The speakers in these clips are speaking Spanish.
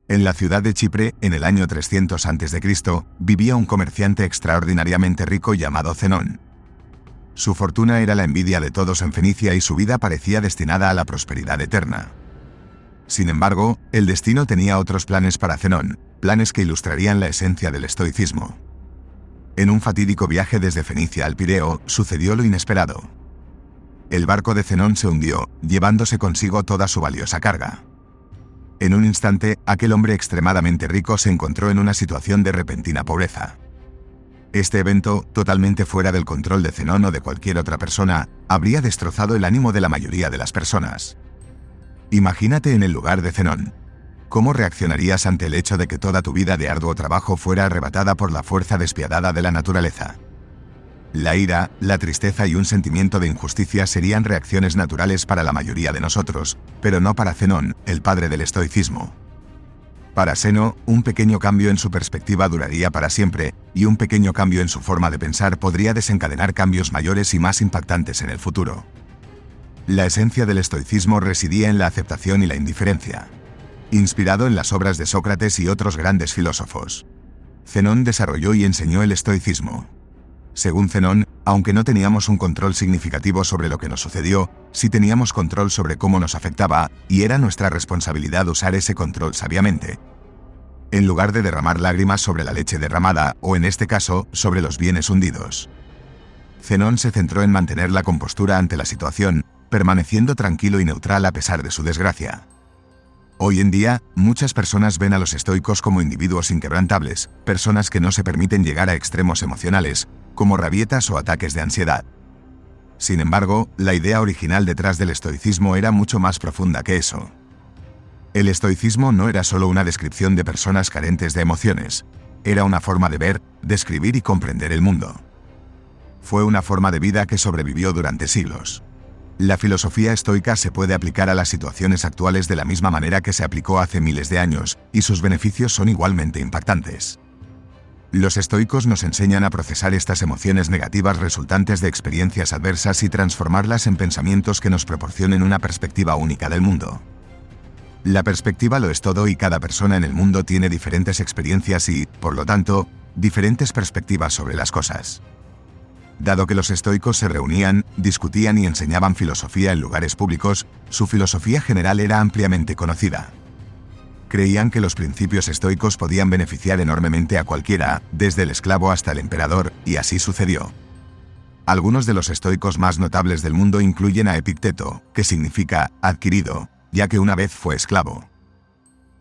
En la ciudad de Chipre, en el año 300 a.C., vivía un comerciante extraordinariamente rico llamado Zenón. Su fortuna era la envidia de todos en Fenicia y su vida parecía destinada a la prosperidad eterna. Sin embargo, el destino tenía otros planes para Zenón, planes que ilustrarían la esencia del estoicismo. En un fatídico viaje desde Fenicia al Pireo, sucedió lo inesperado. El barco de Zenón se hundió, llevándose consigo toda su valiosa carga. En un instante, aquel hombre extremadamente rico se encontró en una situación de repentina pobreza. Este evento, totalmente fuera del control de Zenón o de cualquier otra persona, habría destrozado el ánimo de la mayoría de las personas. Imagínate en el lugar de Zenón. ¿Cómo reaccionarías ante el hecho de que toda tu vida de arduo trabajo fuera arrebatada por la fuerza despiadada de la naturaleza? La ira, la tristeza y un sentimiento de injusticia serían reacciones naturales para la mayoría de nosotros, pero no para Zenón, el padre del estoicismo. Para Zeno, un pequeño cambio en su perspectiva duraría para siempre, y un pequeño cambio en su forma de pensar podría desencadenar cambios mayores y más impactantes en el futuro. La esencia del estoicismo residía en la aceptación y la indiferencia. Inspirado en las obras de Sócrates y otros grandes filósofos, Zenón desarrolló y enseñó el estoicismo. Según Zenón, aunque no teníamos un control significativo sobre lo que nos sucedió, sí teníamos control sobre cómo nos afectaba, y era nuestra responsabilidad usar ese control sabiamente. En lugar de derramar lágrimas sobre la leche derramada, o en este caso, sobre los bienes hundidos. Zenón se centró en mantener la compostura ante la situación, permaneciendo tranquilo y neutral a pesar de su desgracia. Hoy en día, muchas personas ven a los estoicos como individuos inquebrantables, personas que no se permiten llegar a extremos emocionales, como rabietas o ataques de ansiedad. Sin embargo, la idea original detrás del estoicismo era mucho más profunda que eso. El estoicismo no era solo una descripción de personas carentes de emociones, era una forma de ver, describir y comprender el mundo. Fue una forma de vida que sobrevivió durante siglos. La filosofía estoica se puede aplicar a las situaciones actuales de la misma manera que se aplicó hace miles de años, y sus beneficios son igualmente impactantes. Los estoicos nos enseñan a procesar estas emociones negativas resultantes de experiencias adversas y transformarlas en pensamientos que nos proporcionen una perspectiva única del mundo. La perspectiva lo es todo y cada persona en el mundo tiene diferentes experiencias y, por lo tanto, diferentes perspectivas sobre las cosas. Dado que los estoicos se reunían, discutían y enseñaban filosofía en lugares públicos, su filosofía general era ampliamente conocida. Creían que los principios estoicos podían beneficiar enormemente a cualquiera, desde el esclavo hasta el emperador, y así sucedió. Algunos de los estoicos más notables del mundo incluyen a Epicteto, que significa adquirido, ya que una vez fue esclavo.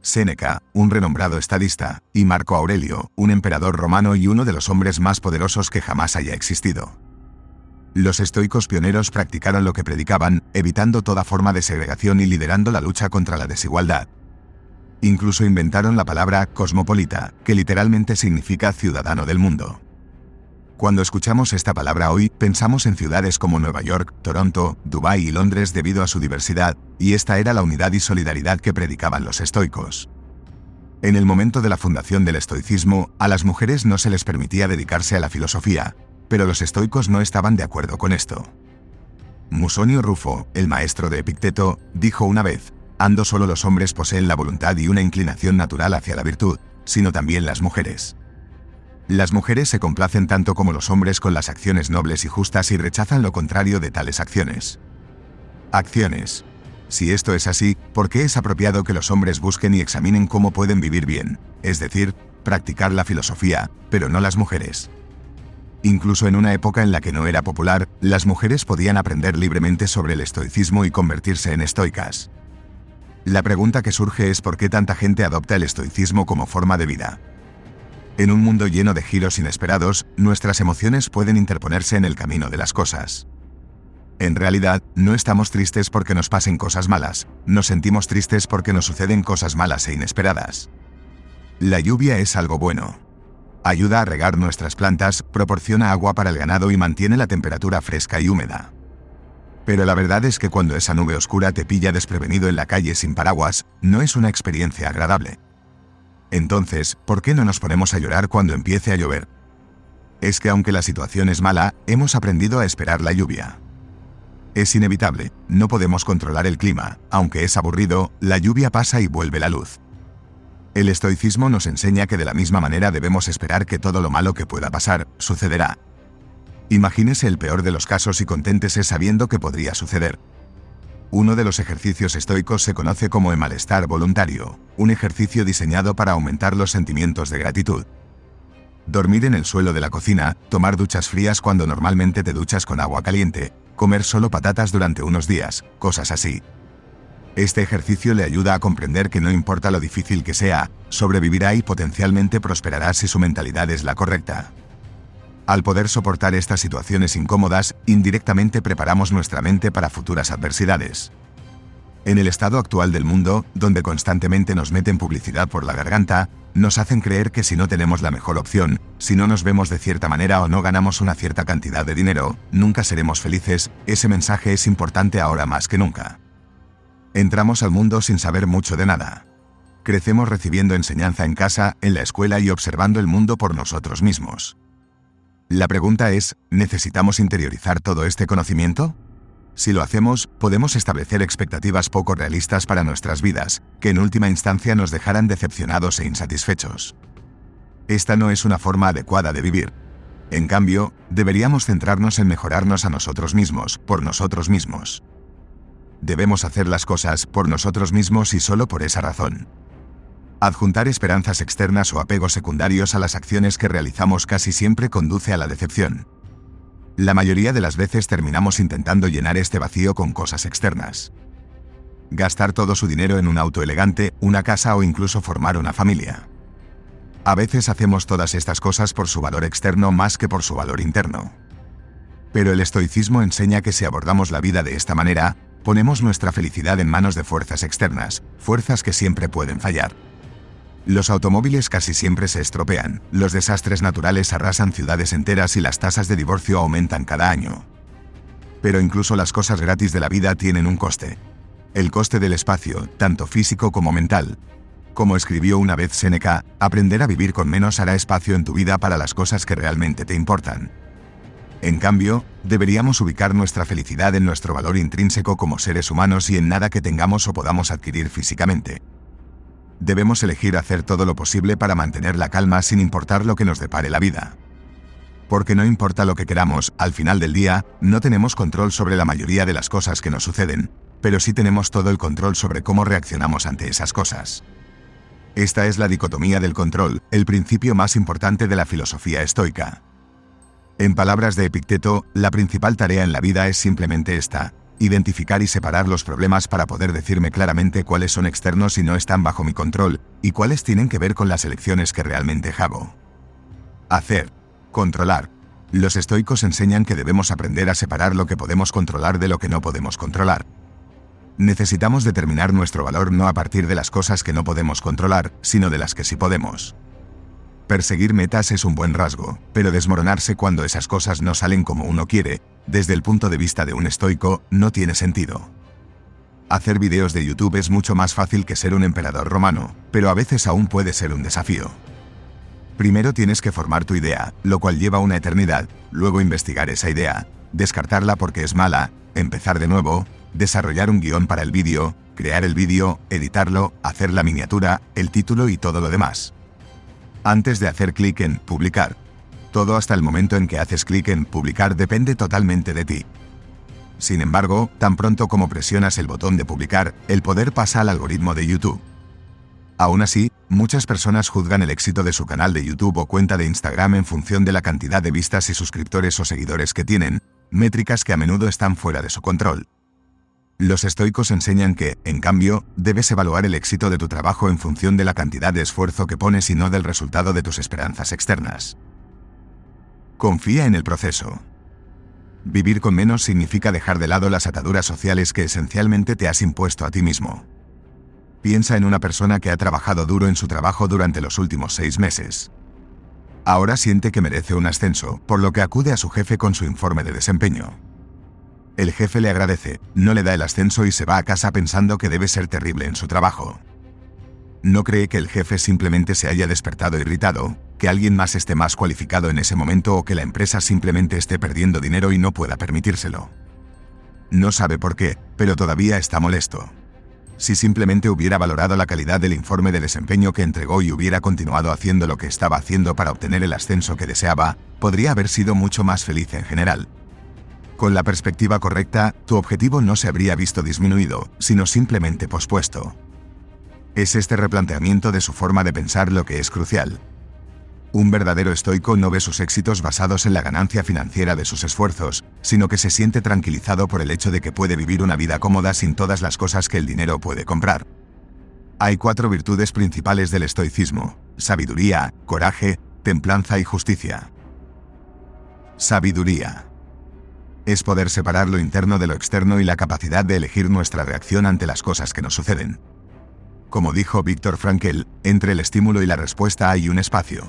Séneca, un renombrado estadista, y Marco Aurelio, un emperador romano y uno de los hombres más poderosos que jamás haya existido. Los estoicos pioneros practicaron lo que predicaban, evitando toda forma de segregación y liderando la lucha contra la desigualdad. Incluso inventaron la palabra cosmopolita, que literalmente significa ciudadano del mundo. Cuando escuchamos esta palabra hoy, pensamos en ciudades como Nueva York, Toronto, Dubái y Londres debido a su diversidad, y esta era la unidad y solidaridad que predicaban los estoicos. En el momento de la fundación del estoicismo, a las mujeres no se les permitía dedicarse a la filosofía, pero los estoicos no estaban de acuerdo con esto. Musonio Rufo, el maestro de Epicteto, dijo una vez: «No solo los hombres poseen la voluntad y una inclinación natural hacia la virtud, sino también las mujeres. Las mujeres se complacen tanto como los hombres con las acciones nobles y justas y rechazan lo contrario de tales acciones». Acciones. Si esto es así, ¿por qué es apropiado que los hombres busquen y examinen cómo pueden vivir bien, es decir, practicar la filosofía, pero no las mujeres? Incluso en una época en la que no era popular, las mujeres podían aprender libremente sobre el estoicismo y convertirse en estoicas. La pregunta que surge es por qué tanta gente adopta el estoicismo como forma de vida. En un mundo lleno de giros inesperados, nuestras emociones pueden interponerse en el camino de las cosas. En realidad, no estamos tristes porque nos pasen cosas malas, nos sentimos tristes porque nos suceden cosas malas e inesperadas. La lluvia es algo bueno. Ayuda a regar nuestras plantas, proporciona agua para el ganado y mantiene la temperatura fresca y húmeda. Pero la verdad es que cuando esa nube oscura te pilla desprevenido en la calle sin paraguas, no es una experiencia agradable. Entonces, ¿por qué no nos ponemos a llorar cuando empiece a llover? Es que aunque la situación es mala, hemos aprendido a esperar la lluvia. Es inevitable, no podemos controlar el clima, aunque es aburrido, la lluvia pasa y vuelve la luz. El estoicismo nos enseña que de la misma manera debemos esperar que todo lo malo que pueda pasar, sucederá. Imagínese el peor de los casos y conténtese sabiendo que podría suceder. Uno de los ejercicios estoicos se conoce como el malestar voluntario, un ejercicio diseñado para aumentar los sentimientos de gratitud. Dormir en el suelo de la cocina, tomar duchas frías cuando normalmente te duchas con agua caliente, comer solo patatas durante unos días, cosas así. Este ejercicio le ayuda a comprender que no importa lo difícil que sea, sobrevivirá y potencialmente prosperará si su mentalidad es la correcta. Al poder soportar estas situaciones incómodas, indirectamente preparamos nuestra mente para futuras adversidades. En el estado actual del mundo, donde constantemente nos meten publicidad por la garganta, nos hacen creer que si no tenemos la mejor opción, si no nos vemos de cierta manera o no ganamos una cierta cantidad de dinero, nunca seremos felices. Ese mensaje es importante ahora más que nunca. Entramos al mundo sin saber mucho de nada. Crecemos recibiendo enseñanza en casa, en la escuela y observando el mundo por nosotros mismos. La pregunta es, ¿necesitamos interiorizar todo este conocimiento? Si lo hacemos, podemos establecer expectativas poco realistas para nuestras vidas, que en última instancia nos dejarán decepcionados e insatisfechos. Esta no es una forma adecuada de vivir. En cambio, deberíamos centrarnos en mejorarnos a nosotros mismos, por nosotros mismos. Debemos hacer las cosas por nosotros mismos y solo por esa razón. Adjuntar esperanzas externas o apegos secundarios a las acciones que realizamos casi siempre conduce a la decepción. La mayoría de las veces terminamos intentando llenar este vacío con cosas externas. Gastar todo su dinero en un auto elegante, una casa o incluso formar una familia. A veces hacemos todas estas cosas por su valor externo más que por su valor interno. Pero el estoicismo enseña que si abordamos la vida de esta manera, ponemos nuestra felicidad en manos de fuerzas externas, fuerzas que siempre pueden fallar. Los automóviles casi siempre se estropean, los desastres naturales arrasan ciudades enteras y las tasas de divorcio aumentan cada año. Pero incluso las cosas gratis de la vida tienen un coste. El coste del espacio, tanto físico como mental. Como escribió una vez Séneca, aprender a vivir con menos hará espacio en tu vida para las cosas que realmente te importan. En cambio, deberíamos ubicar nuestra felicidad en nuestro valor intrínseco como seres humanos y en nada que tengamos o podamos adquirir físicamente. Debemos elegir hacer todo lo posible para mantener la calma sin importar lo que nos depare la vida. Porque no importa lo que queramos, al final del día, no tenemos control sobre la mayoría de las cosas que nos suceden, pero sí tenemos todo el control sobre cómo reaccionamos ante esas cosas. Esta es la dicotomía del control, el principio más importante de la filosofía estoica. En palabras de Epicteto, la principal tarea en la vida es simplemente esta: identificar y separar los problemas para poder decirme claramente cuáles son externos y no están bajo mi control, y cuáles tienen que ver con las elecciones que realmente hago. Hacer. Controlar. Los estoicos enseñan que debemos aprender a separar lo que podemos controlar de lo que no podemos controlar. Necesitamos determinar nuestro valor no a partir de las cosas que no podemos controlar, sino de las que sí podemos. Perseguir metas es un buen rasgo, pero desmoronarse cuando esas cosas no salen como uno quiere, desde el punto de vista de un estoico, no tiene sentido. Hacer videos de YouTube es mucho más fácil que ser un emperador romano, pero a veces aún puede ser un desafío. Primero tienes que formar tu idea, lo cual lleva una eternidad, luego investigar esa idea, descartarla porque es mala, empezar de nuevo, desarrollar un guión para el vídeo, crear el vídeo, editarlo, hacer la miniatura, el título y todo lo demás. Antes de hacer clic en publicar. Todo hasta el momento en que haces clic en publicar depende totalmente de ti. Sin embargo, tan pronto como presionas el botón de publicar, el poder pasa al algoritmo de YouTube. Aún así, muchas personas juzgan el éxito de su canal de YouTube o cuenta de Instagram en función de la cantidad de vistas y suscriptores o seguidores que tienen, métricas que a menudo están fuera de su control. Los estoicos enseñan que, en cambio, debes evaluar el éxito de tu trabajo en función de la cantidad de esfuerzo que pones y no del resultado de tus esperanzas externas. Confía en el proceso. Vivir con menos significa dejar de lado las ataduras sociales que esencialmente te has impuesto a ti mismo. Piensa en una persona que ha trabajado duro en su trabajo durante los últimos 6 meses. Ahora siente que merece un ascenso, por lo que acude a su jefe con su informe de desempeño. El jefe le agradece, no le da el ascenso y se va a casa pensando que debe ser terrible en su trabajo. No cree que el jefe simplemente se haya despertado irritado, que alguien más esté más cualificado en ese momento o que la empresa simplemente esté perdiendo dinero y no pueda permitírselo. No sabe por qué, pero todavía está molesto. Si simplemente hubiera valorado la calidad del informe de desempeño que entregó y hubiera continuado haciendo lo que estaba haciendo para obtener el ascenso que deseaba, podría haber sido mucho más feliz en general. Con la perspectiva correcta, tu objetivo no se habría visto disminuido, sino simplemente pospuesto. Es este replanteamiento de su forma de pensar lo que es crucial. Un verdadero estoico no ve sus éxitos basados en la ganancia financiera de sus esfuerzos, sino que se siente tranquilizado por el hecho de que puede vivir una vida cómoda sin todas las cosas que el dinero puede comprar. Hay 4 virtudes principales del estoicismo: sabiduría, coraje, templanza y justicia. Sabiduría. Es poder separar lo interno de lo externo y la capacidad de elegir nuestra reacción ante las cosas que nos suceden. Como dijo Viktor Frankl, entre el estímulo y la respuesta hay un espacio.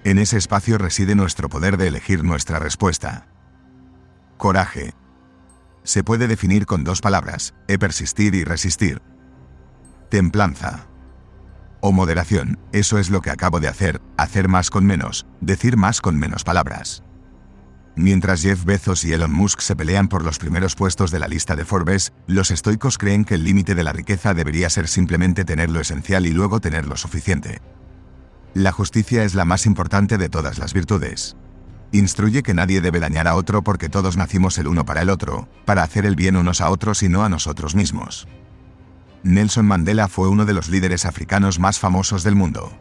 En ese espacio reside nuestro poder de elegir nuestra respuesta. Coraje. Se puede definir con 2 palabras: persistir y resistir. Templanza. O moderación, eso es lo que acabo de hacer más con menos, decir más con menos palabras. Mientras Jeff Bezos y Elon Musk se pelean por los primeros puestos de la lista de Forbes, los estoicos creen que el límite de la riqueza debería ser simplemente tener lo esencial y luego tener lo suficiente. La justicia es la más importante de todas las virtudes. Instruye que nadie debe dañar a otro porque todos nacimos el uno para el otro, para hacer el bien unos a otros y no a nosotros mismos. Nelson Mandela fue uno de los líderes africanos más famosos del mundo.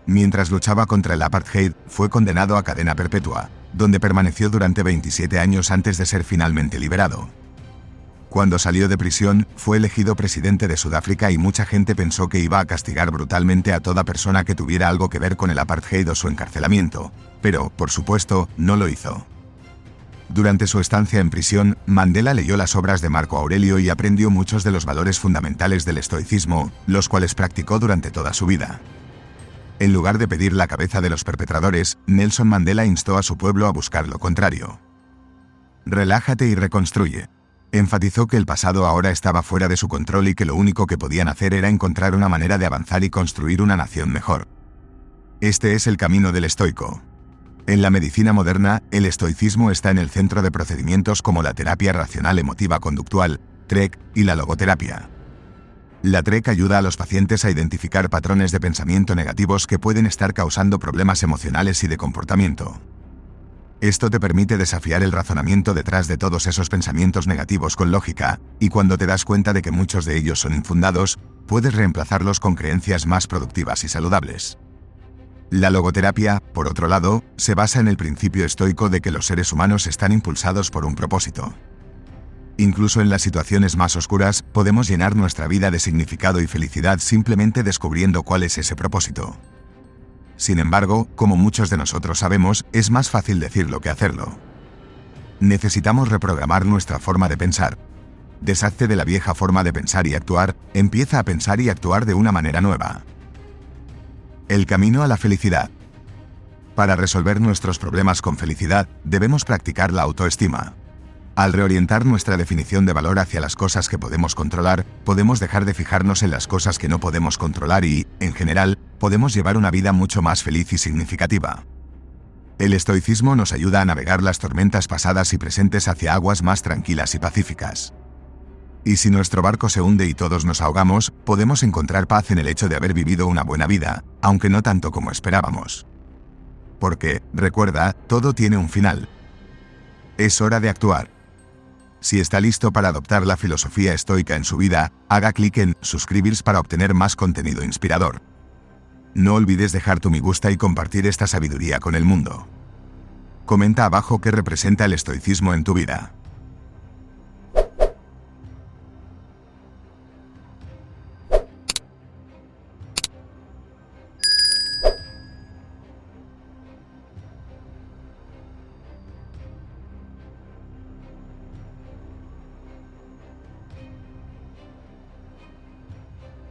Mientras luchaba contra el apartheid, fue condenado a cadena perpetua, donde permaneció durante 27 años antes de ser finalmente liberado. Cuando salió de prisión, fue elegido presidente de Sudáfrica y mucha gente pensó que iba a castigar brutalmente a toda persona que tuviera algo que ver con el apartheid o su encarcelamiento, pero, por supuesto, no lo hizo. Durante su estancia en prisión, Mandela leyó las obras de Marco Aurelio y aprendió muchos de los valores fundamentales del estoicismo, los cuales practicó durante toda su vida. En lugar de pedir la cabeza de los perpetradores, Nelson Mandela instó a su pueblo a buscar lo contrario. Relájate y reconstruye. Enfatizó que el pasado ahora estaba fuera de su control y que lo único que podían hacer era encontrar una manera de avanzar y construir una nación mejor. Este es el camino del estoico. En la medicina moderna, el estoicismo está en el centro de procedimientos como la terapia racional emotiva conductual, TREC, y la logoterapia. La TREC ayuda a los pacientes a identificar patrones de pensamiento negativos que pueden estar causando problemas emocionales y de comportamiento. Esto te permite desafiar el razonamiento detrás de todos esos pensamientos negativos con lógica, y cuando te das cuenta de que muchos de ellos son infundados, puedes reemplazarlos con creencias más productivas y saludables. La logoterapia, por otro lado, se basa en el principio estoico de que los seres humanos están impulsados por un propósito. Incluso en las situaciones más oscuras, podemos llenar nuestra vida de significado y felicidad simplemente descubriendo cuál es ese propósito. Sin embargo, como muchos de nosotros sabemos, es más fácil decirlo que hacerlo. Necesitamos reprogramar nuestra forma de pensar. Deshazte de la vieja forma de pensar y actuar, empieza a pensar y actuar de una manera nueva. El camino a la felicidad. Para resolver nuestros problemas con felicidad, debemos practicar la autoestima. Al reorientar nuestra definición de valor hacia las cosas que podemos controlar, podemos dejar de fijarnos en las cosas que no podemos controlar y, en general, podemos llevar una vida mucho más feliz y significativa. El estoicismo nos ayuda a navegar las tormentas pasadas y presentes hacia aguas más tranquilas y pacíficas. Y si nuestro barco se hunde y todos nos ahogamos, podemos encontrar paz en el hecho de haber vivido una buena vida, aunque no tanto como esperábamos. Porque, recuerda, todo tiene un final. Es hora de actuar. Si está listo para adoptar la filosofía estoica en su vida, haga clic en suscribirse para obtener más contenido inspirador. No olvides dejar tu me gusta y compartir esta sabiduría con el mundo. Comenta abajo qué representa el estoicismo en tu vida.